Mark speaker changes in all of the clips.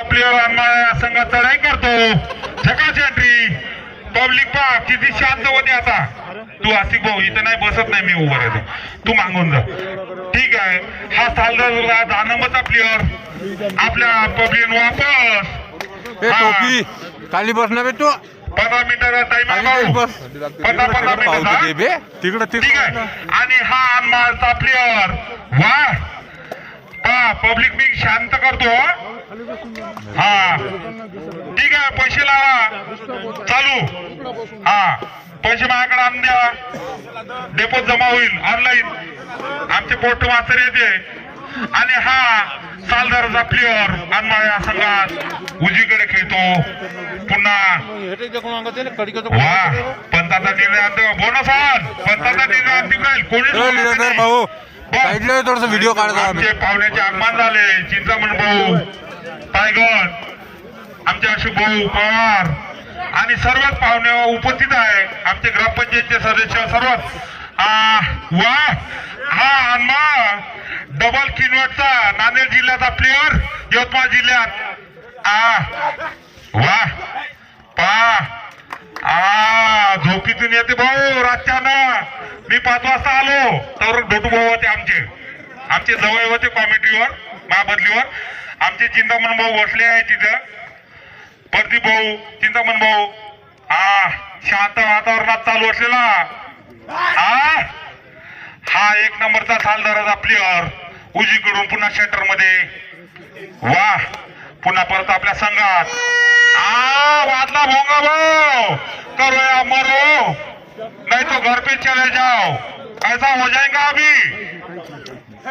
Speaker 1: Player आणणाऱ्या संघात चढाई करतो. झकास एंट्री. पब्लिक पा किती शांत होते. आता तू आसिफ भाऊ इथं नाही बसत नाही, मी उभा राहतो, तू मागून जा. ठीक आहे. हा सालदार 10 नंबरचा प्लेअर आपल्या पब्लिक वापस
Speaker 2: खाली बसणार भेटतो.
Speaker 1: 15 मिनिटाचा टाइम आहे भाऊ. 15 मिनिटाचा
Speaker 2: तिकडं
Speaker 1: ठीक आहे. आणि हा अनमारचा प्लेअर वा पा पब्लिक मी शांत करतो. हा ठीक आहे. पैसे लावा चालू. हा पैसे माझ्याकडे आणून द्या. डेपोत जमा होईल ऑनलाईन. आमचे पोस्ट मास्तर येते. आणि हा सालदाराचा प्लेअर अनमाळ्या संघात उजवीकडे खेळतो. पुन्हा वा पंताचा निर्णय बोनस आण. पंताचा निर्णय अंतिम राहील. कोणी
Speaker 2: भाऊ थोडस व्हिडिओ काढता.
Speaker 1: आमचे पाहुण्याचे आगमन झाले. चिंतामण भाऊ टायगर, आमचे अशोक भाऊ पवार आणि सर्वच पाहुणे उपस्थित आहे. आमचे ग्रामपंचायतचे सदस्य सर्वच. वा हा अनमा डबल किनवटचा नांदेड जिल्ह्याचा प्लेअर यवतमाळ जिल्ह्यात. वा पा झोपीतून येते भाऊ रातच्यानं. मी 5 वाजता आलो तर ढोटू भाऊ होते आमचे जवळ होते कॉमिटीवर महाबदलीवर. आमचे चिंतामण भाऊ बसले आहे तिथं. प्रदीप भाऊ चिंतामण भाऊ शांत वातावरणात चालू असलेला हा 1 नंबरचा सालदाराचा प्लेअर उजवीकडून पुन्हा सेंटर मध्ये. वा पुन्हा परत आपल्या संघात. वादला भोंगा भाऊ करो या मरो नहीं तो घर पे चले जाओ, ऐसा हो जाएगा अभी.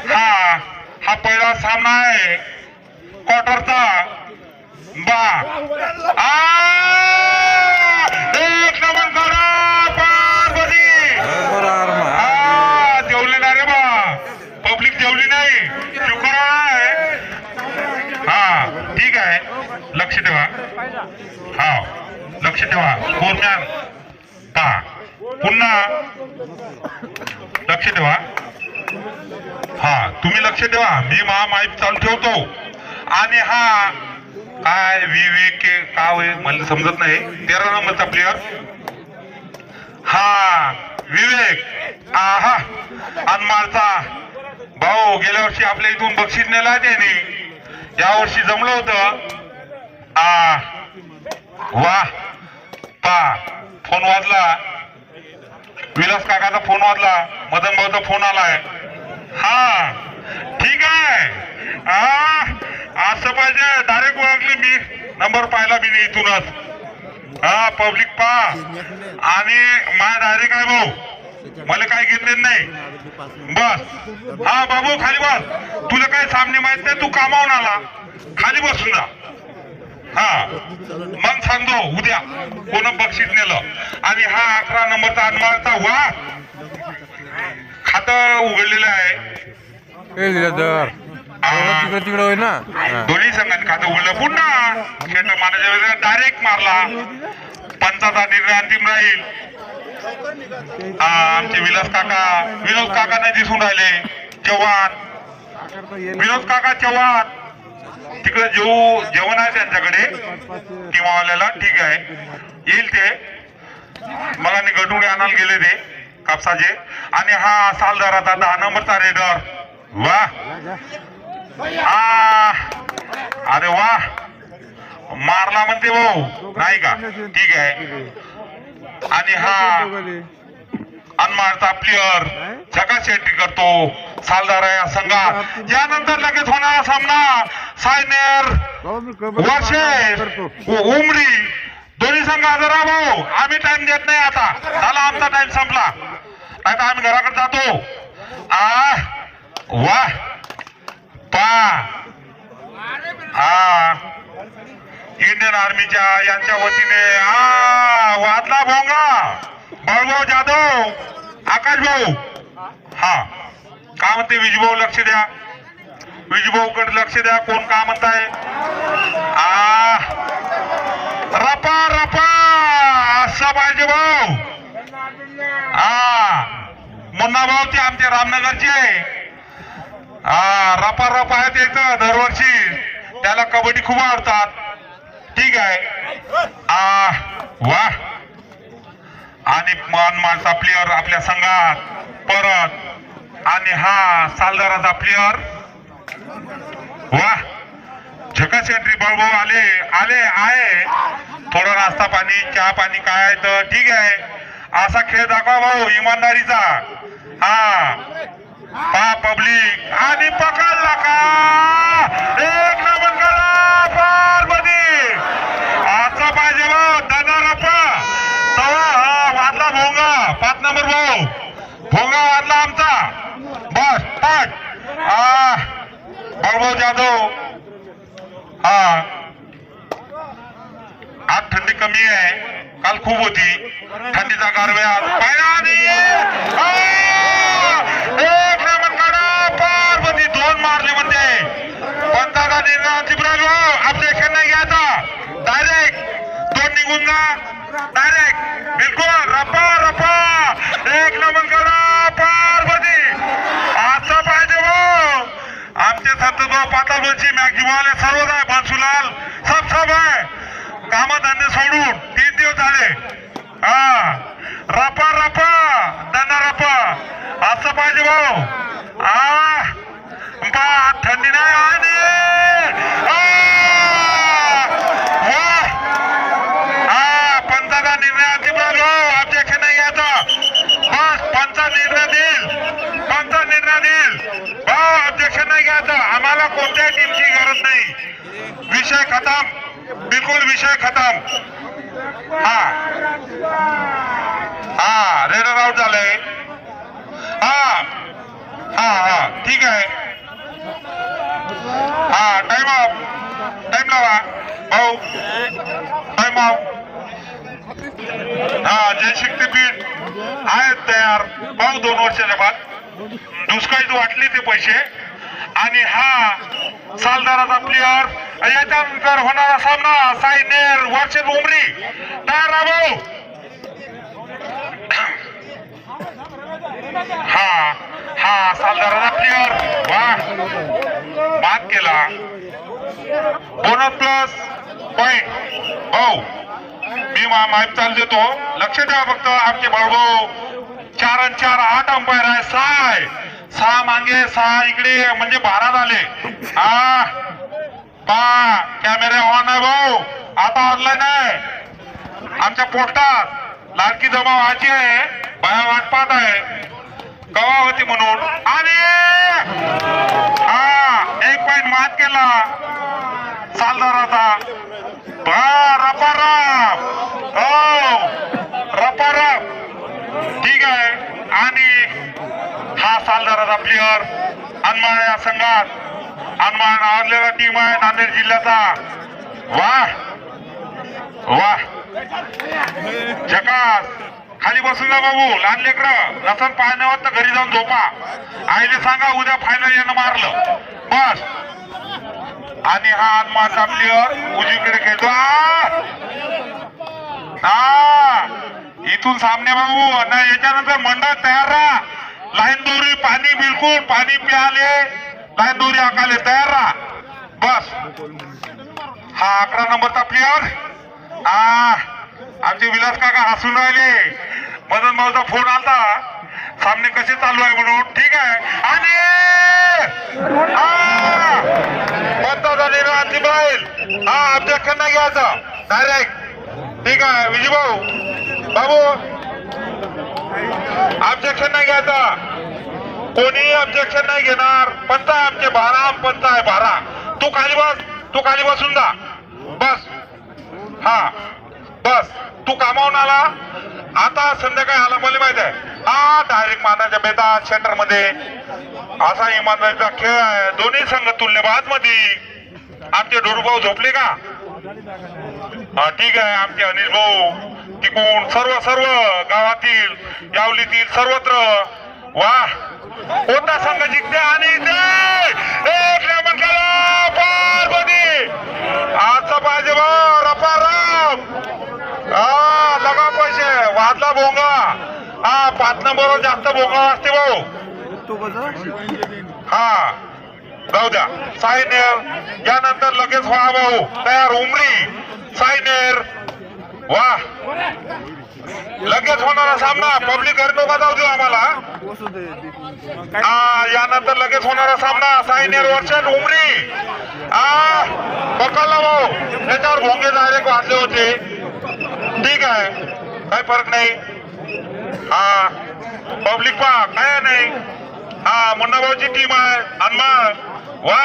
Speaker 1: हा पहिला सामना आहे क्वार्टरचा. बा 1 नंबर करा पार्वती. जेवले ना रे बा. पब्लिक जेवली नाही. शुक्र आहे. ठीक आहे. लक्ष ठेवा. लक्ष ठेवा. फोरमॅन पुन्हा लक्ष ठेवा. तुम्ही लक्ष ठेवा. मी माईक चालू ठेवतो. आणि हा काय विवेक काय होईल मला समजत नाही. 13 नंबरचा प्लेअर विवेक. अनमारचा भाऊ गेल्या वर्षी आपल्या इथून बक्षीस नेला त्याने. या वर्षी जमलं होतं. वा पा फोन वाजला. विलास काकाचा फोन वाजला. मदन भाऊचा फोन आलाय. ठीक आहे. असं पाहिजे. डायरेक्ट ओळखली मी. नंबर पाहिला मी इथूनच. पब्लिक पा आणि माझ्या डायरेक्ट आहे भाऊ. मला काय घेतलेलं नाही. बस बाबू खाली बस. तुला काय सामने माहित नाही. तू कामावून आला. खाली बसून जा. मग सांगतो उद्या कोण बक्षीस नेलं. आणि हा 11 नंबरचा अनमारचा वा खातं उघडलेलं आहे.
Speaker 2: तिकडे होय ना.
Speaker 1: दोन्ही संघांनी खातं उघडलं. पुन्हा शेटर मारण्याच्या वेळेला डायरेक्ट मारला. पंचाचा निर्णय अंतिम राहील. आमचे विनोद काका नाही दिसून राहिले. चव्हाण विनोद काका चव्हाण तिकडे जेवण आहे त्यांच्याकडे टीमावाल्याला. ठीक आहे येईल ते. मला गडुळे आणायला गेले ते कापसाचे. आणि हा सालदाराचा 10 नंबरचा रेडर. वा अरे वा मारला म्हणते भाऊ नाही का. ठीक आहे. आणि हा अनमारचा प्लेअर झकास एंट्री करतो सालदार या संघात. यानंतर लगेच होणारा सामना सायनेर वर्षे उमरी दोन्ही संघ हजर भाऊ. आम्ही टाइम देत नाही. आता झाला आमचा टाइम संपला. नाही तर आम्ही घराकडे जातो. वा पा इंडियन आर्मीच्या यांच्या वतीने वादला भोंगा. बाळभाऊ जाधव आकाश भाऊ. काय म्हणते विजभाऊ लक्ष द्या. विजभाऊ कडे लक्ष द्या. कोण का म्हणताय. रपा रपा असं पाहिजे भाऊ. मुन्ना भाऊ ते आमचे रामनगरचे रपा रपा आहेत एक दरवर्षी. त्याला कबड्डी खूप आवडतात. ठीक आहे. वा आणि मानचा प्लेअर आपल्या संघात परत आणि हा सालदाराचा प्लेअर. वा झकास एंट्री. बळबळ आले आले आहे. थोडं नाश्ता पाणी चहा पाणी काय आहे तर ठीक आहे. असा खेळ दाखवा भाऊ इमानदारीचा. हा पा पब्लिक आणि पकडला का एक नंबर करा पारबती. आजचा पाहिजे भाऊ दादा तवा वाजला भोंगा. 5 नंबर भाऊ भोंगा वाजला आमचा. बस पट बळबळ जाधव. हा आज थंडी कमी आहे. काल खूप होती थंडीचा गारव्या. एक नंबर काढा पारबती. 2 मारले म्हणजे पंचाचा निर्णय ऑब्जेक्शन नाही घ्यायचा. डायरेक्ट 2 निघून जा. डायरेक्ट बिलकुल रपा रपा. एक नंबर काढा पारबती. आजचा पाहिजे भाऊ आमचे सत्तभाऊ पाताळची मॅक्झिमवाले सर्वच आहे. बनसुलाल सब आहे. कामधंदे सोडून 3 दिवस झाले. हा रपा रपा त्यांना रपा. असं पाहिजे भाऊ. थंडी नाही आणि पंचाचा निर्णय ऑब्जेक्शन नाही घ्यायचं. बस पंचा निर्णय देईल. पंचा निर्णय देईल. ऑब्जेक्शन नाही घ्यायचं. आम्हाला कोणत्याही टीमची गरज नाही. विषय खतम. बिलकुल विषय खतम. हा हा रेडर आउट झालंय. हा हा हा ठीक आहे. हा टाइम ऑफ. टाइम लावा भाऊ. Time of. हा जय शक्तीपीठ आहेत तयार भाऊ. 2 वर्षाच्या बाद दुष्काळीत वाटले ते पैसे. आणि हा सालदाराचा प्लेअर. याच्यानंतर होणारा सामना साईनेर वर्षे उमरी तयार भाऊ. हा हा सालदाराचा प्लेअर. वा बाद केला. बोनस प्लस पॉइंट भाऊ. मी माहिती चाल देतो. लक्ष द्या फक्त. आमचे भाऊ 4 आणि 4 8 अंपायर आहे. 6 आहे. 6 मागे 6 इकडे म्हणजे 12 झाले. हा पा कॅमेरे ऑन आहे भाऊ. आता ऑनलाईन आहे. आमच्या पोस्टात लाडकी जमा व्हायची आहे. बाया वाट पाहत आहे कवा होती म्हणून. आणि हा 1 पॉइंट मात केला सालदाराचा. रपाराप. हो रपाराप. ठीक आहे. आणि हा सालदाराचा प्लेअर अनमाळ या संघात. अनमाळ नावाजलेला टीम आहे नांदेड जिल्ह्याचा. वा वा झकास. खाली बसून जा बाबू. लहान लेकरं नसन पाहण्यावर तर घरी जाऊन झोपा. आईने सांगा उद्या फायनल यानं मारलं बस. आणि हा अनमाळचा प्लेअर उजवीकडे खेळतो. इथून सामने बाबू. याच्यानंतर मंडळ तयार राहा. लाईन दोरी पाणी बिलकुल पाणी प्याले. लाईन दोरी आकाले तयार राहा बस. हा 11 नंबरचा प्लेअर. आमचे विलास काका हसून राहिले. मदन भाऊचा फोन आलता सामने कसे चालू आहे म्हणून. ठीक आहे. आणि हा ऑब्जेक्शन नाही घ्यायचं. डायरेक्ट. ठीक आहे विजय भाऊ बाबू. ऑब्जेक्शन नाही घ्यायचं. कोणी ऑब्जेक्शन नाही घेणार. पंच आमचे 12 पंच आहे 12. तू खाली बस. तू खाली बसून जा बस. हा बस. तू कामावून आला आता संध्याकाळी आला मला माहित आहे. हा डायरेक्ट मानाच्या बेतात सेंटर मध्ये असा इमानदारीचा खेळ आहे. दोन्ही संघ तुल्यबाज मध्ये. आमचे डोरूभाऊ झोपले का. ठीक आहे. आमचे अनिल भाऊ तिकून सर्व गावातील यावलीतील सर्वत्र. वा कोणता संघ जिंकते. आणि एक नंबर केला पारबती. आजचा पाहिजे भाऊ रपाराम. लगा पैसे वाजला भोंगा. 5 नंबरवर जास्त भोंगा असते भाऊ. हा जाऊ द्या. सायनेर यानंतर लगेच व्हा भाऊ तयार. उमरी सायनेर वा लगेच होणारा सामना. पब्लिक घरी नका जाऊ देऊ आम्हाला. यानंतर लगेच होणारा सामना सायनेर वर्षन उमरी. पकडला भाऊ. त्याच्यावर भोंगे डायरेक्ट वाजले होते. ठीक आहे काही फरक नाही. पब्लिक पहा काय नाही. मुन्ना भाऊची टीम आहे. अनमळ वा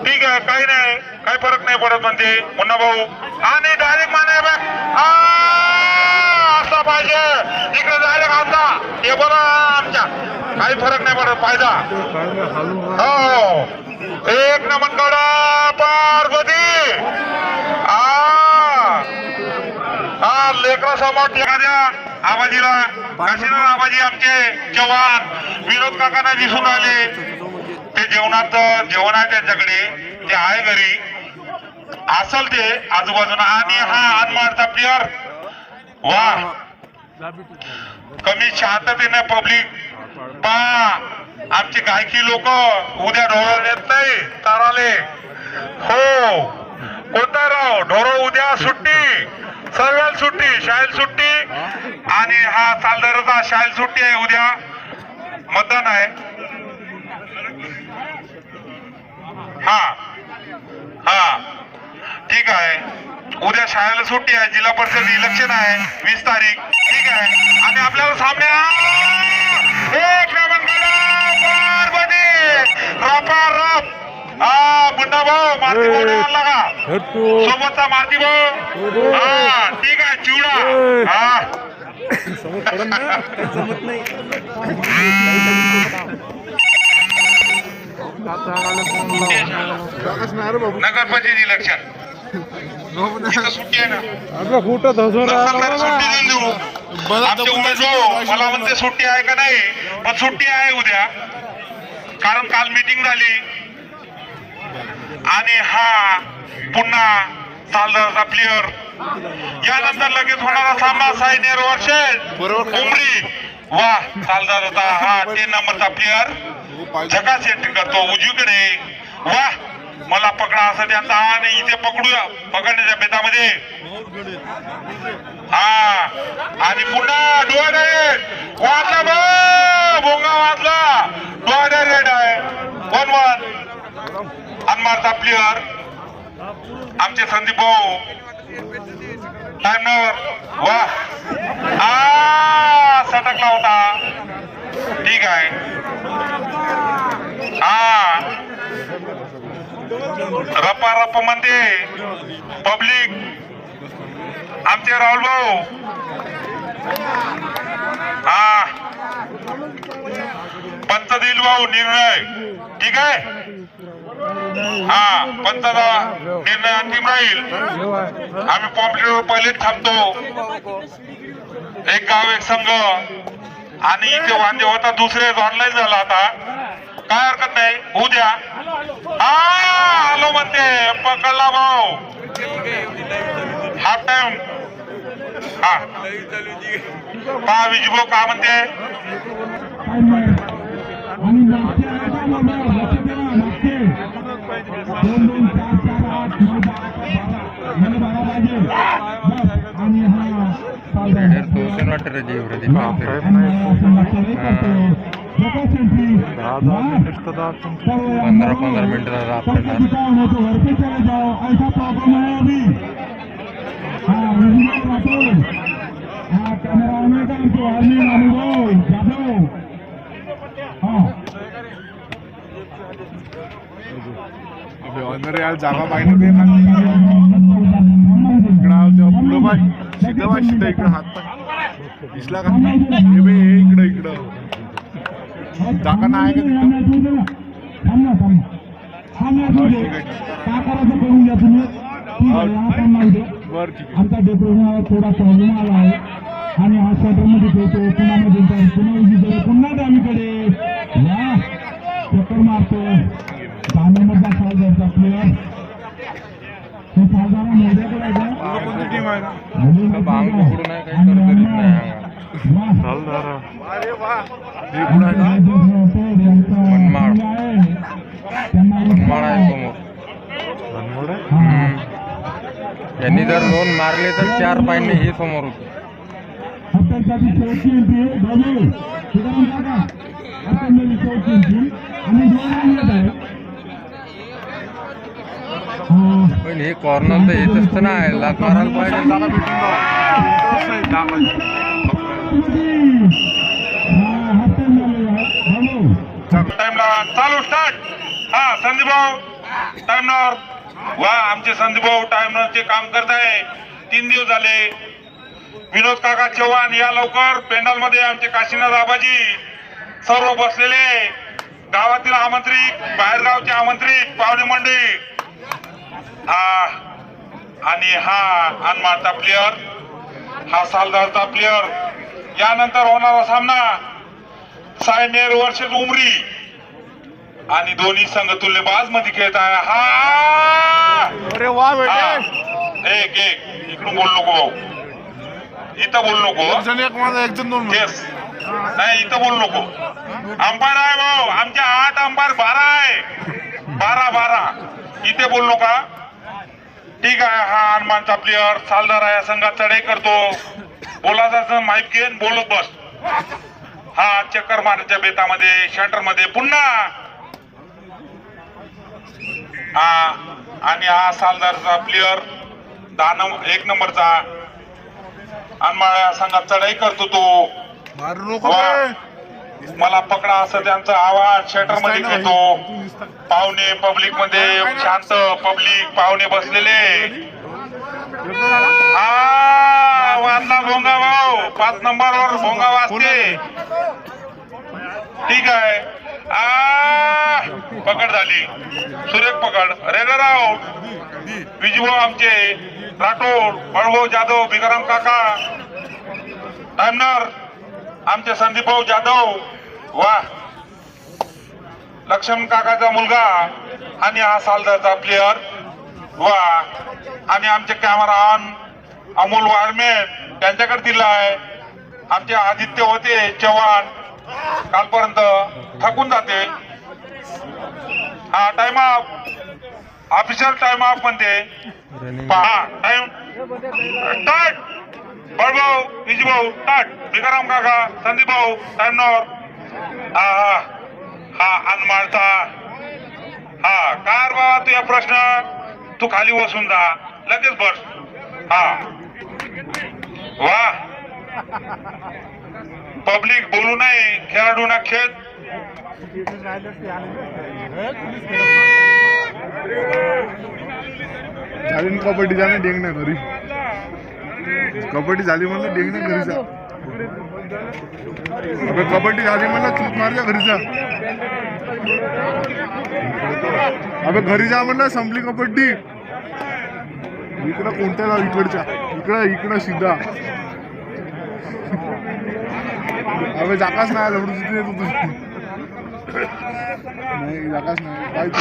Speaker 1: ठीक आहे काही नाही काही फरक नाही पडत म्हणते मुन्ना भाऊ. आणि डायरेक्ट माने असला पाहिजे इकडे डायरेक्ट आणता. हे बरं आमच्या काही फरक नाही पडत फायदा. हो एक नमन कडा पार्वती. लेकरा समोर एखाद्या आबाजीला काशीनाथ आबाजी आमचे जवान विनोद काकांना दिसून आले. ते जेवणात जेवण आहे त्यांच्याकडे. ते आहे घरी असल ते आजूबाजूला. आणि अनमारचा प्लेअर वा कमी शांततेने पब्लिक पहा. आमचे गायकी लोक उद्या ढोरळ येत नाही ताराले. हो कोणता राव ढोरळ उद्या सुट्टी. सर्वांना सुट्टी. शाळेला सुट्टी. आणि चालदाराचा शाळेला सुट्टी आहे. उद्या मतदान आहे. ठीक आहे उद्या शाळेला सुट्टी आहे. जिल्हा परिषद इलेक्शन आहे 20 तारीख. ठीक आहे आणि आपल्याला सामने एक मुन्ना भाऊ मारती भाऊ आणला का सोबतचा मारती भाऊ. ठीक आहे चिवडा. नगरपंचायत इलेक्शन सुट्टी आहे ना. सुट्टी देऊन देऊ आमचे उमेदवार. मला म्हणते सुट्टी आहे का नाही पण सुट्टी आहे उद्या. कारण काल मीटिंग झाली. आणि पुन्हा चालदारचा प्लेअर. यानंतर लगेच होणारा सामना सायनेर वर्षन उमरी वा चालदार होता. 3 नंबरचा प्लेअर झकास एंट्री करतो उजवीकडे. वा मला पकडा असं त्यांचा. आणि इथे पकडूया पकडण्याच्या बेतामध्ये. आणि पुन्हा डोळा वाजला भोंगा वाजला. डोळा रेड आहे 1-1. अनमारचा प्लेअर आमचे संदीप भाऊ टाइमवर वा सटकला होता. ठीक आहे रपा रप म्हणते पब्लिक. आमचे राहुल भाऊ पंच देईल भाऊ निर्णय. ठीक आहे पंचाचा निर्णय अंतिम राहील. आम्ही पॉम्प्लेटवर पहिले थांबतो. एक गाव एक संघ. आणि इथे वांदे होता दुसरे ऑनलाईन झाला. आता काय हरकत नाही होऊ द्या. आलो म्हणते पकडला भाऊ. Half time. पहा विजभाऊ का म्हणते.
Speaker 2: पंधरा मिनिटं
Speaker 3: यार जागा पाहिजे ते इकडं इकडं हात दिसला का इकडं इकडं जागा नाही का तिथं.
Speaker 4: आमचा डेप्रोना थोडा प्रॉब्लेम आला आहे. आणि हा सेंटरमध्ये खेळतो पुण्यामध्ये पुन्हा पुन्हा डावीकडे चक्कर मारतो. सामन्यामधला सालदारचा प्लेअर हे सालदारा मोद्याकडे आहे.
Speaker 2: बांग पकडून आहे काही करीत नाही.
Speaker 3: अरे वा हे कुठं आहे का?
Speaker 2: मनमाड. मनमाड आहे समोर. यांनी जर 2 मारले तर 4 पॉईंटने हे समोर होते. पण हे कॉर्नर तर येतच तर नाही, लात मारायला पाहिजे.
Speaker 3: जागा भेटून जाऊ.
Speaker 1: टाइमला चालू स्टार्ट. हा संदीप भाऊ टाइमवर. वा आमचे संदीप भाऊ टाइमरचे काम करत आहे. 3 दिवस झाले. विनोद काका चव्हाण या लवकर पेंडॉल मध्ये. आमचे काशीनाथ आबाजी सर्व बसलेले, गावातील आमंत्रित, बाहेरगावचे आमंत्रित, पाहुणे मंडळी. आणि हा अनमाळचा प्लेयर, हा सालदारचा प्लेयर. यानंतर होणारा सामना सायनेर वर्षेस उमरी आणि दोन्ही संघ तुल्यबाज मध्ये खेळत आहे. हा
Speaker 3: अरे वा बेटे.
Speaker 1: एक इकडून बोल नको भाऊ, इथं बोल नको.
Speaker 3: एक जण एक माझा, एक जण 2.
Speaker 1: येस, नाही इथं बोल नको. अंपायर आहे भाऊ, आमच्या 8 अंपायर 12 आहे. 12 इथे बोल नका. ठीक आहे. हा हनुमानचा प्लेयर सालदार आहे, संघात चढाई करतो. बोलायचं माईक घेऊन बोलत बस. हा चक्कर मारण्याच्या बेतामध्ये सेंटर मध्ये पुन्हा. आणि हा सालदारचा प्लेयर 1 नंबरचा अनमाळ्या संघात चढाई करतो तो.
Speaker 3: मारू नको
Speaker 1: वा.
Speaker 3: बे.
Speaker 1: मला पकडा असं त्यांचा आवाज शेटर मध्ये खेळतो. पाहुणे पब्लिक मध्ये शांत, पब्लिक पाहुणे बसलेले. वाजला भोंगा भाऊ, 5 नंबरवर भोंगा वाजते. ठीक आहे. पकड झाली, सुरेख पकड. Raider out. विजूभाऊ आमचे राठोड, बळभाऊ जाधव, भिकाराम काका. टाइमनर आमचे संदीप भाऊ जाधव. वा लक्ष्मण काकाचा मुलगा आणि हा सालदारचा प्लेयर. वा आणि आमचे कॅमेरा ऑन अमोल वारमेन त्यांच्याकडे दिला आहे. आमचे आदित्य होते चव्हाण, कालपर्यंत थकून जाते. हा time off, official time of म्हणते. पहा time start. बळभाऊ, Vijubhau start. Bhikaram काका, संदीप भाऊ टाइम नॉर. हा अनमाळचा. हा कार बाबा तुझा प्रश्न, तू खाली बसून जा, लगेच बस. हा वा पब्लिक बोलू नये, खेळाडूंना खेळ.
Speaker 3: झाली ना कबड्डी, जाणे डेंगण्या घरी. कबड्डी झाली म्हणलं डेंगण्या घरी जा. अबे कबड्डी झाली म्हणलं चूक मारल्या घरी जा. अबे घरी जा म्हणलं, संपली कबड्डी. इकडं कोणत्या जाऊ, इकडच्या इकडं सीधा. अबे जाकाच नाही लवडू तिथे तू. नाही जाकाच नाही काय तू.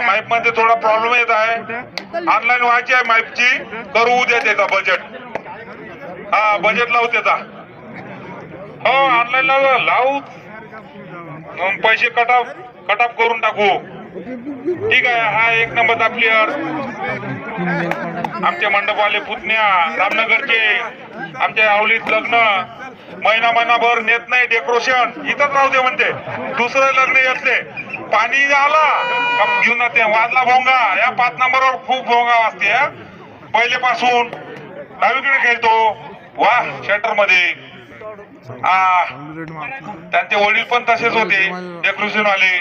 Speaker 1: माईप मध्ये थोडा प्रॉब्लेम येत आहे. ऑनलाईन व्हायची आहे माईपची, करू उद्या त्याचा बजेट. हा बजेट लावू त्याचा. हो ऑनलाईन लावू, पैसे कट ऑफ करून टाकू. ठीक आहे. हा 1 नंबरचा प्लेयर. आमचे मंडपवाले पुतण्या रामनगरचे, आमच्या आवलीत लग्न महिनाभर नेत नाही डेकोरेशन, इथंच राहू दे म्हणते. दुसरं लग्न येतले, पाणी आला घेऊन जाते. वाजला भोंगा. या 5 नंबरवर खूप भोंगा वाजते. पहिलेपासून डावीकडे खेळतो. वा सेंटर मध्ये. त्यांचे वडील पण तसेच होते डेकोरेशन वाले.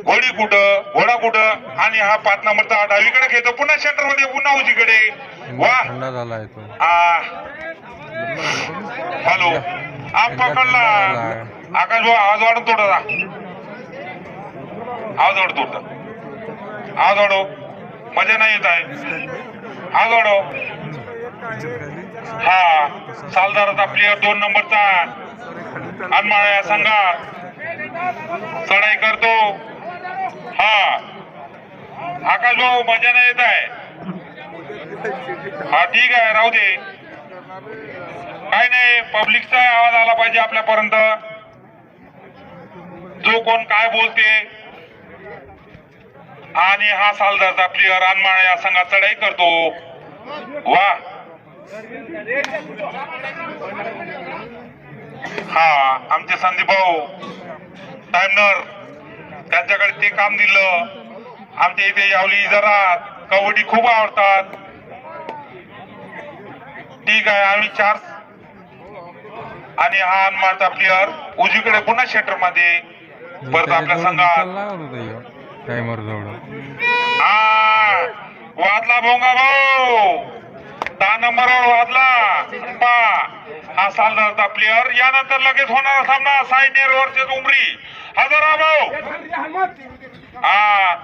Speaker 1: घोडी कुठं, घोडा कुठं. आणि हा 5 नंबरचा डावीकडे खेळतो, पुन्हा सेंटर मध्ये, पुन्हा उजवीकडे. वा हॅलो आप पकडला. आकाश भाऊ आवाज वाढून थोडा, आवाज वाढ थोडा, आवाज वाढव. मजा नाही येत आहे, आवाज वाढव. हा सालदाराचा प्लेयर 2 नंबरचा अनमाळ्या संघात चढाई करतो. हा आकाश भाऊ मजा नाही येत आहे. हा ठीक आहे राहू दे. काय नाही, पब्लिकचा आवाज आला पाहिजे आपल्यापर्यंत. जो कोण काय बोलते. आणि हा सालदारचा प्लेअर अनमाळ या संघात चढाई करतो. वा, हा आमचे संदीप भाऊ टाइमनर, त्यांच्याकडे ते काम दिलं. आमच्या इथे यावली जरा कबड्डी खूप आवडतात. ठीक आहे, आम्ही 4 आणि हा अनमाळचा प्लेअर उजवीकडे पुन्हा शेटर मध्ये परत आपल्या संघात.
Speaker 2: टायमर जवळ
Speaker 1: हा वादला भोंगा भाऊ, 10 नंबरवर वादला पा. हा सालदारचा प्लेअर. यानंतर लगेच होणारा सामना सायनेर वर्सेस उमरी. हजर भाऊ, हा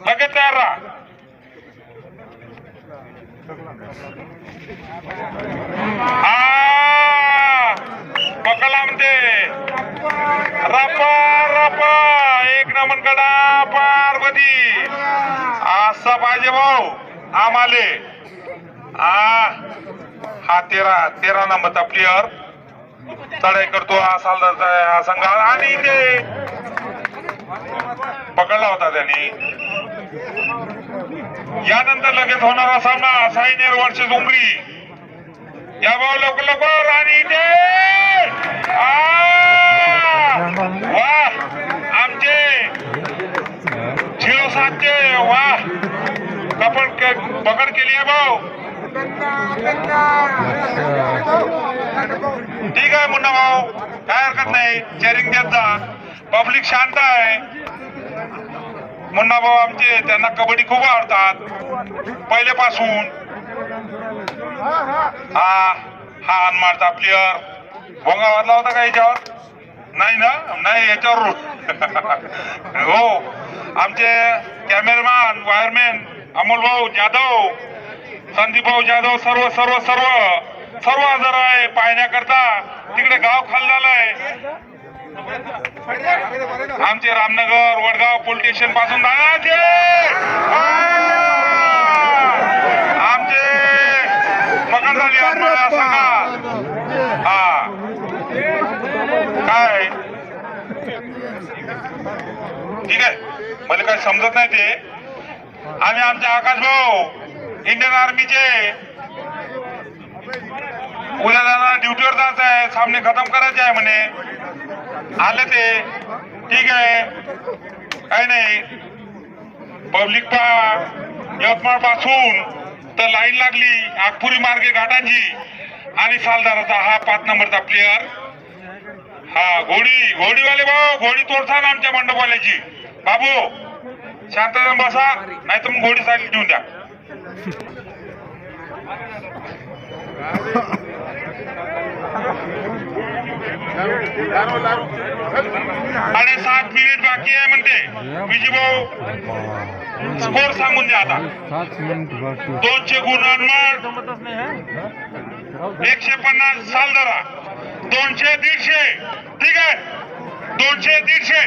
Speaker 1: लगेच तयार राहा. पकडला म्हणते रपा रपा, एक नमन कडा पार्वती. असं पाहिजे भाऊ आम्हाले. हा 13 नंबरचा प्लेअर चढाई करतो. हा सालदारचा हा संघ आणि ते पकडला होता त्यांनी. यानंतर लगेच होणारा सामना सायनेर वर्सेस उमरी. या भाऊ लवकर लवकर. आणि ते वा, आमचे 07चे वा पकड केली आहे भाऊ. ठीक आहे मुन्ना भाऊ, काय हरकत नाही. चेअरिंग देत जा. पब्लिक शांत आहे. मुन्ना भाऊ आमचे, त्यांना कबड्डी खूप आवडतात पहिल्यापासून. हा अनमाळचा प्लेअर भोंगा वाजला होता का याच्यावर? नाही ना, नाही याच्यावर. हो, आमचे कॅमेरामॅन वायरमॅन अमोल भाऊ जाधव, संदीप भाऊ जाधव सर्व सर्व सर्व सर्व हजर आहे पाहण्याकरता. तिकडे गाव खाल्लाय. आमचे रामनगर वडगाव पोलीस स्टेशन पासून आमचे पकड झाली सांगा. हा काय ठीक आहे, मला काय समजत नाही ते. आणि आमचे आकाश भाऊ इंडियन आर्मीचे उद्या जाणार, ड्युटीवर जायचं आहे, सामने खतम करायचे आहे म्हणे. आले ते. ठीक आहे, काही नाही. पब्लिक पा यवतमाळ पासून तर लाईन लागली आगपुरी मार्गे घाटांची. आणि सालदाराचा हा 5 नंबरचा प्लेअर. हा घोडीवाले भाऊ, घोडी तोडसान आमच्या मंडपवाल्याची. बाबू शांत बसा, नाही तर मग घोडी साईड घेऊन द्या. आणि 7 मिनिट बाकी आहे म्हणते विजय भाऊ. स्कोर सांगून द्या आता. 200 गुण अनमाळ, 150 सालदारा, 200 150. ठीक आहे, 200 150.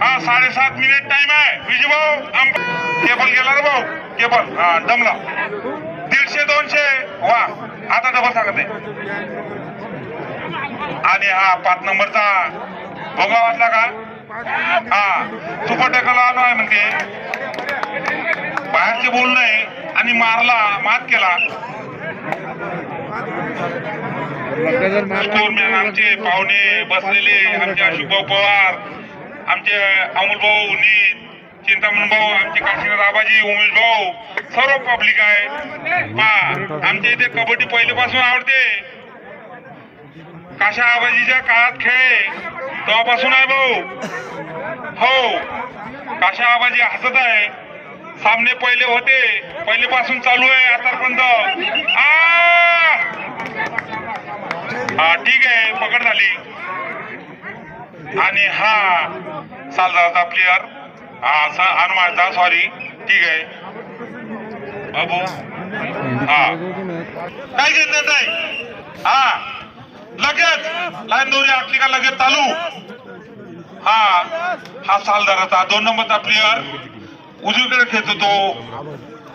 Speaker 1: हा 7.5 मिनिट टाइम आहे विजय भाऊ. केबल गेला रे भाऊ, केबल हा दमला. 150 200 वा. आता डबल सांगत आहे. आणि हा 5 नंबरचा भोगा वाचला का? हा सुपर टॅकल आलो आहे म्हणते. बाहेरचे बोल नाही आणि मात केला. स्कोरमॅन आमचे पाहुणे बसलेले, आमचे अशोकभाऊ पवार, आमचे अमोल भाऊ नीत, चिंतामण भाऊ, आमचे काशीनाथ आबाजी, उमेश भाऊ, सर्व पब्लिक आहे. आमच्या इथे कबड्डी पहिल्यापासून आवडते. काशा आबाजीच्या काळात खेळे तेव्हापासून आहे भाऊ. हो, काशा आबाजी हसत आहे. सामने पहिले होते, पहिलेपासून चालू आहे आतापर्यंत. हा ठीक आहे, पकड झाली. आणि हा सालदारचा प्लेअर, हा हनुमानचा, सॉरी. ठीक आहे बाबू. हा काय घेत नाही. हा लगेच लाईन दोरी आटली का लगेच चालू. हा सालदाराचा 2 नंबरचा प्लेअर उजवीकडे खेळतो तो.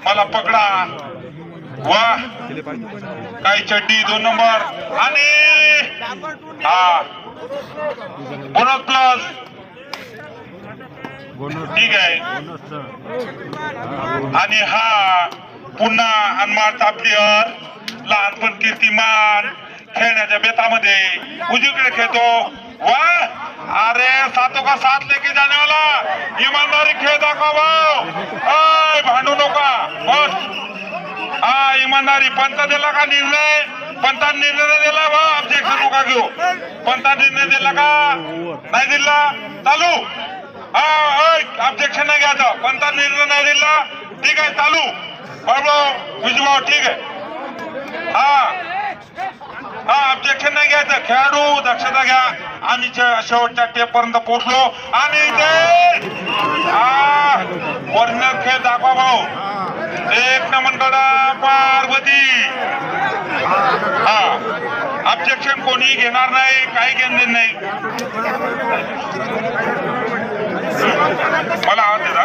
Speaker 1: मला पकडा. वा काही चड्डी 2 नंबर आणि हा बोनस प्लस ठीक आहे आणि हा पुन्हा हनुमानचा प्लेअर लहानपण कीर्तिमान खेळण्याच्या बेतामध्ये उजवीकडे खेळतो वा अरे सातों का साथ लेके जाने वाला ईमानदारी खेळ दाखवा भाऊ भांडू नका बस हा इमानदारी पंत दिला का निर्णय पंतांनी निर्णय दिला बा ऑब्जेक्शन नका घेऊ पंतांनी निर्णय दिला का नाही दिला चालू हा ऑब्जेक्शन नाही घ्यायचं पंतांनी निर्णय नाही दिला ठीक आहे चालू बरोबर विजूभाऊ ठीक आहे हा ऑब्जेक्शन नाही घ्यायचं खेळाडू दक्षता घ्या आम्ही शेवटच्या टेप पर्यंत पोहोचलो आणि ते ओरिजिनल खेळ दाखवा भाऊ एक नमन कडा पार्वती हा ऑब्जेक्शन कोणी घेणार नाही काही घेणार नाही मला आवाज देता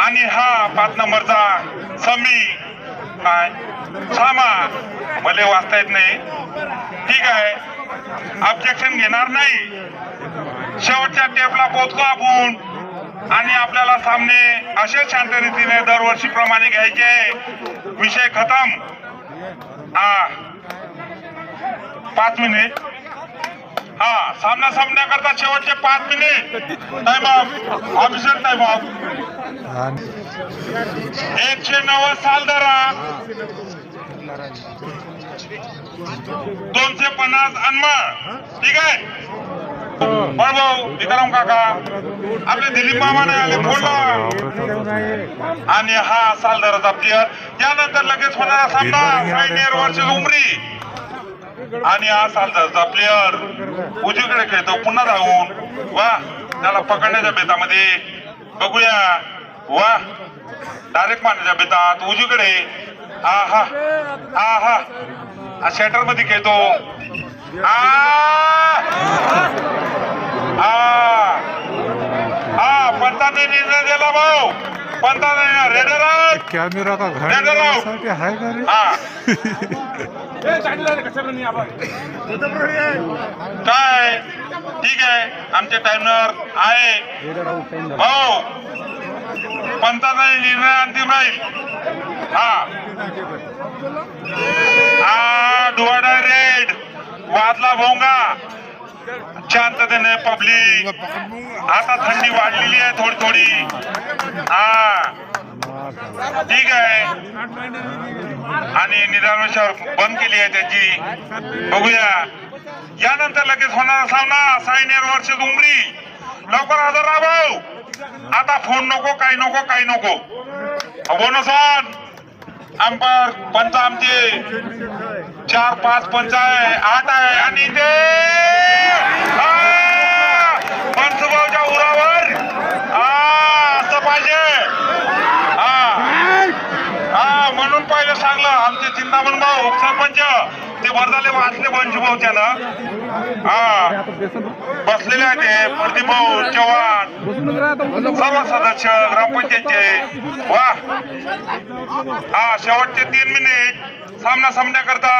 Speaker 1: आणि हा 5 नंबरचा समी काय सामा मला वाचता येत नाही ठीक आहे ऑब्जेक्शन घेणार नाही शेवटच्या टेपला पोहोचलो आपण आणि आपल्याला सामने असे शांत रीतीने दरवर्षीप्रमाणे घ्यायचे विषय खतम 5 मिनिट हा सामना संपण्याकरता शेवटचे 5 minute time off official time of 190 साल धरा 250 अनमळ ठीक आहे भाऊ विक्रम काका आपले दिलीप मामा नाही आले बोलला आणि हा सालदाराचा प्लेअर त्यानंतर लगेच होणारा सामना फायनल वर्सेस उमरी आणि हा सालदाराचा प्लेअर उजवीकडे खेळतो पुन्हा धावून वा त्याला पकडण्याच्या बेतामध्ये बघूया वा डायरेक्ट मारण्याच्या बेतात उजवीकडे हा शटर मध्ये खेळतो पंतांनी निर्णय दिला भाऊ पंतांनी रेडर
Speaker 3: कॅमेरा का घर
Speaker 1: रेडर
Speaker 3: आहे का रे
Speaker 1: काय ठीक आहे आमचे टाइमर आहे भाऊ पंतांचा निर्णय अंतिम राहील डुवाडा रेड वादला भोंगा शांततेने पब्लिक आता थंडी वाढलेली आहे थोडी थोडी ठीक आहे आणि निरामेश्वर बंद केली आहे त्याची बघूया यानंतर लगेच होणारा सामना सायनेर वर्षेस उमरी लवकर हजर राहा भाऊ आता फोन नको काही नको बोनसान अंपायर पंच आमचे 4-5 पंच आहे 8 आहे आणि ते पंचभाऊच्या उरावर असं पाहिजे म्हणून पहिलं सांगलं आमचे चिंतामण भाऊ उपसरपंच ते भरदाले वाचले पंचभाऊ त्यानं बसलेले आहे ते प्रदीप भाऊ चव्हाण सर्व सदस्य ग्रामपंचायतचे वा शेवटचे 3 मिनिट सामना संपण्याकरता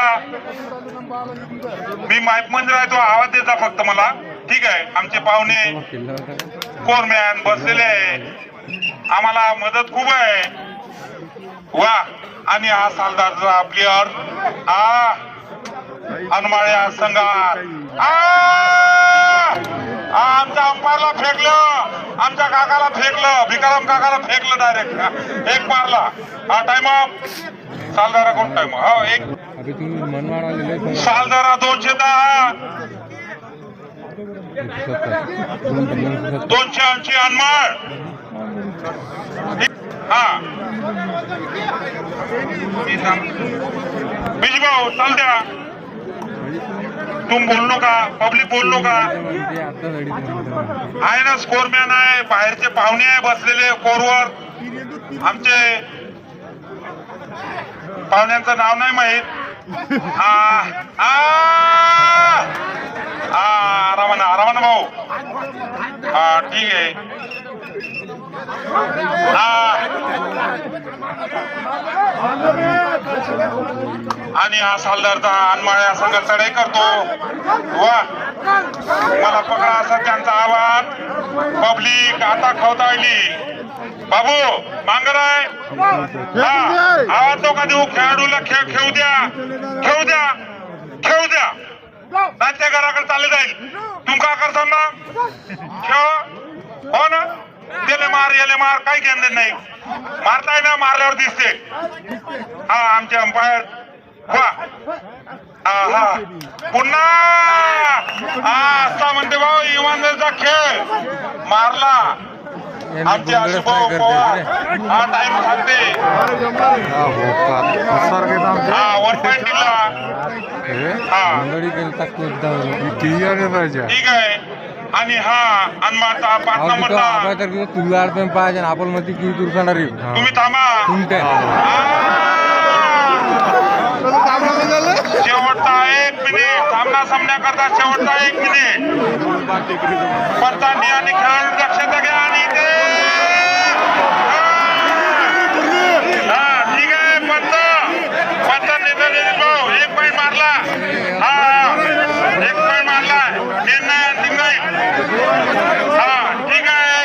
Speaker 1: मी माईक मध्ये राहतो आवाज द्यायचा फक्त मला ठीक आहे आमचे पाहुणे कोरमॅन बसलेले आहे आम्हाला मदत खूप आहे वा आणि हा सालदारचा प्लेअर हनुमाळ्या संघात आमच्या अंपायरला फेकलं आमच्या काकाला फेकलं भिकाराम काकाला फेकलं डायरेक्ट एक मारला टाइम ऑफ सालदारा कोण टाइम एक सालदारा 210 280 अनमाळ बीज भाऊ चाल द्या तुम बोललो का पब्लिक बोललो का आहे ना स्कोरमॅन आहे बाहेरचे पाहुणे आहे बसलेले कोरवर आमचे पाहुण्यांचं नाव नाही माहित आरामाना भाऊ ठीक आहे आणि हा सालदारचा अनमाळ्या संघ चढाई करतो. वा मला पकडा असा त्यांचा आवाज. पब्लिक आता खवताळली. बाबू मांगर आहे. हा आवाज नका देऊ. खेळाडूला खेळू द्या. त्यांच्या घराकडे चालले जाईल. तुम का करता ना खेळ हो ना. गेले मार काही घेणं नाही. मारताय ना मारल्यावर दिसते. हा आमचे अंपायर. वा हा पुन्हा असा म्हणते भाऊ इमानदारीचा खेळ मारला. आमचे आशुभाऊ पवार हा टाइम सांगते. हा 1 पॉईंट दिला. हा ठीक आहे. आणि हा अनमाचा 5 नंबरचा
Speaker 2: तुला पाहिजे आपण मध्ये किती दूर जाणार
Speaker 1: तुम्ही थांबा. शेवटचा 1 मिनिट सामना संपण्याकरता शेवटचा 1 मिनिट. पंचांनी आणि खेळाडू दक्षता घ्या. आणि ते हा ठीक आहे. पंचांनी 1 पॉईंट मारला. हा 1 पॉईंट मारला. निर्णय अंतिम नाही. हा ठीक आहे.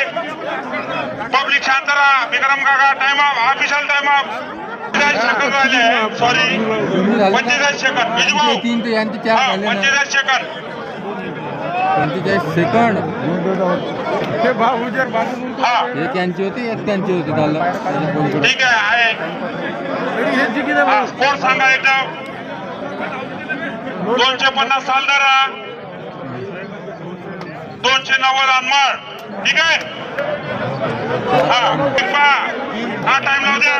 Speaker 1: पब्लिक शांत राहा. विक्रम काका time off. Official time off. 45 सेकंद राहिले. सॉरी 45 सेकंद. विजूभाऊ 45 सेकंद.
Speaker 2: 45 सेकंड.
Speaker 1: हा
Speaker 2: एक यांची होती एक त्यांची होती झालं.
Speaker 1: ठीक आहे. स्कोर सांगा एकदम. 250 सालदार 290 अनमळ. ठीक आहे. हा टाइम लावू द्या.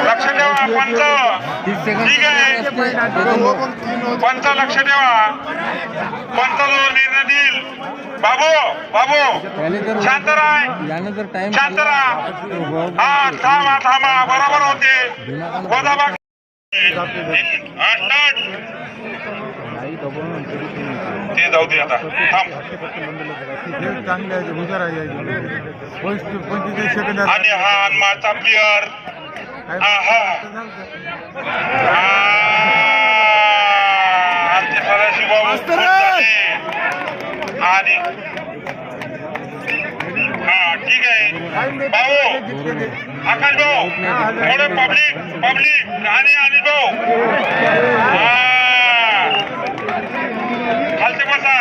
Speaker 1: लक्ष ठेवा पंच. ठीक आहे. पंच लक्ष ठेवा. पंच जो निर्णय देईल. बाबू शांत राहा.
Speaker 2: यानं जर टाइम
Speaker 1: शांत राहा. हा थांबा बरोबर होते. गोदाबाग ते जाऊ दे आता. थांब. आणि हा अनमाचा प्लेअर. आमचे सदाशिवबाबू आणि हा ठीक आहे. भाऊ आकाश भाऊ थोडे पब्लिक आणि अनिल भाऊ खालचे बसा.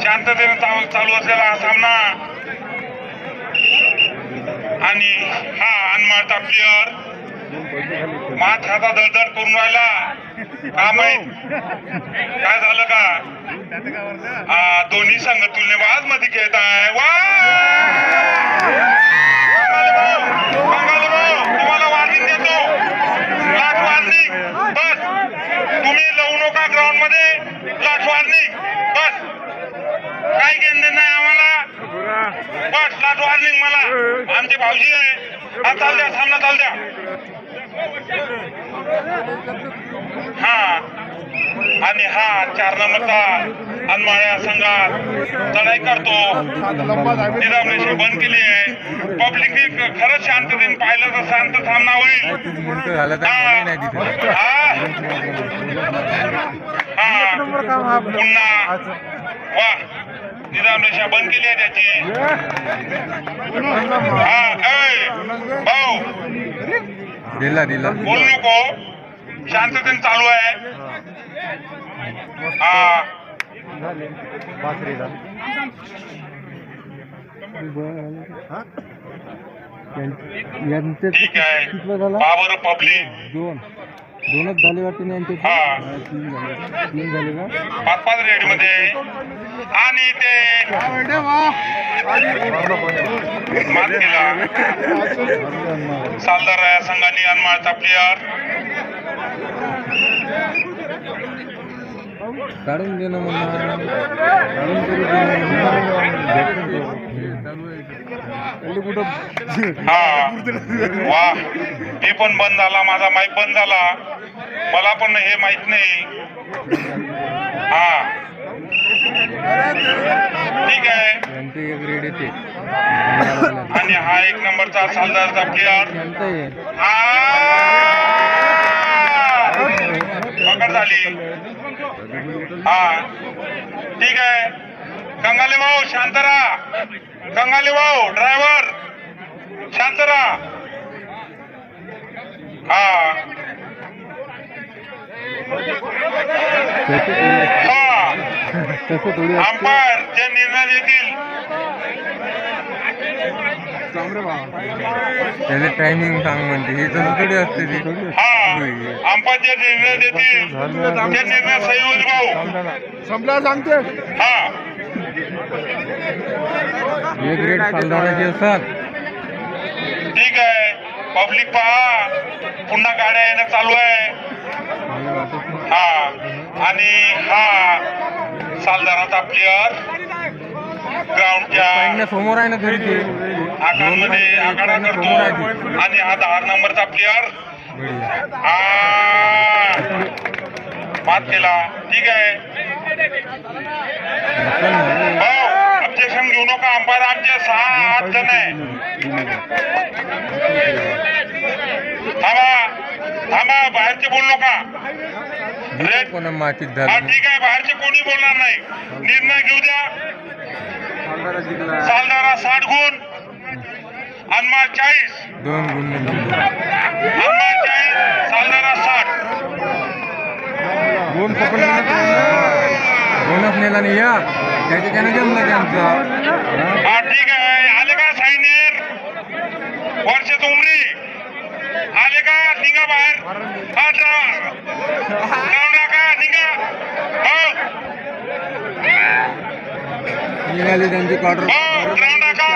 Speaker 1: शांततेने चालू असलेला हा सामना. आणि हा अनमाळचा प्लेअर मात हाता दळदळ करून राहिला. का माहित काय झालं का. दोन्ही संघ तुलनेबाज मध्ये खेळत आहे. वा बंगाली भाऊ तुम्हाला वॉर्निंग देतो. लास्ट वॉर्निंग बस. तुम्ही लावू नका ग्राउंड मध्ये. लास्ट वॉर्निंग बस. काही घेणं नाही आम्हाला. बस लास्ट वॉर्निंग मला. आमचे भाऊजी आहे. हा चाल द्या. सामना चाल द्या. हा आणि हा 4 नंबरचा अनमाळ्या संघात चढाई करतो. निजामनेशी बंद केली आहे. पब्लिकने खरंच शांततेने पाहिलं तर शांत सामना होईल. पुन्हा वा निजामनेशा बंद केली आहे त्याची. भाऊ बोल नको. शांततेने चालू आहे. ठीक आहे. बाबर पब्लिक
Speaker 2: दोनच झाले वाटते ना यांचे.
Speaker 1: हा
Speaker 2: 3 झाले का.
Speaker 1: 5 रेडी मध्ये. आणि ते मात केला सालदार या संघाने अनमाळचा प्लेअर.
Speaker 2: काढून दे ना म्हणा.
Speaker 1: हा वा मी पण बंद झाला. माझा माईक बंद झाला. मला पण हे माहित नाही. हा ठीक आहे.
Speaker 2: त्यांची एक रेड येते
Speaker 1: आणि हा 1 नंबरचा सालदारचा प्लेअर
Speaker 2: त्यांचं आहे.
Speaker 1: पकड झाली. हा ठीक आहे. कंगाले भाऊ शांत राहा. कंगाले भाऊ ड्रायव्हर शांत राहा. हा हा
Speaker 2: तसं थोडी असते.
Speaker 1: अंपायर जे निर्णय देतील
Speaker 2: त्याचे टायमिंग सांग म्हणते हे तसं थोडी असते ती.
Speaker 1: हा अंपायर जे निर्णय देतील ते निर्णय सही होईल भाऊ.
Speaker 3: संपल्यावर सांगते.
Speaker 1: हा
Speaker 2: एक रेड सालदाराची असतात.
Speaker 1: ठीक आहे. पब्लिक पहा पुन्हा गाड्या येणं चालू आहे. हा आणि हा सालदाराचा प्लेअर ग्राउंडच्या
Speaker 2: पाहिजे समोर आहे ना तरी ते
Speaker 1: आकारामध्ये आखाडा करतो आणि हा 10 नंबरचा प्लेअर मात केला. ठीक आहे. ऑब्जेक्शन घेऊ नका. अंपायर आमचे 6-8 जण आहे. थांबा थांबा बाहेरचे बोलू नका. रेड
Speaker 2: कोणा मातीत
Speaker 1: हा
Speaker 2: झाली.
Speaker 1: ठीक आहे. बाहेरचे कोणी बोलणार नाही. निर्णय घेऊ द्या. सालदारा 60 गुण अनमार 40.
Speaker 2: 2 गुण
Speaker 1: अनमार 40 सालदारा 60.
Speaker 2: दोन पकडले बोनस नेला नाही या त्याच्या त्यानं जमलं त्यांचा.
Speaker 1: हा ठीक आहे. आले का सायनेर वर्ष तुमरी आले का निघा बाहेर. हा जाऊ नका निघा. हो
Speaker 2: निघाली त्यांची क्वार्टर
Speaker 1: हो ग्राउंड नका.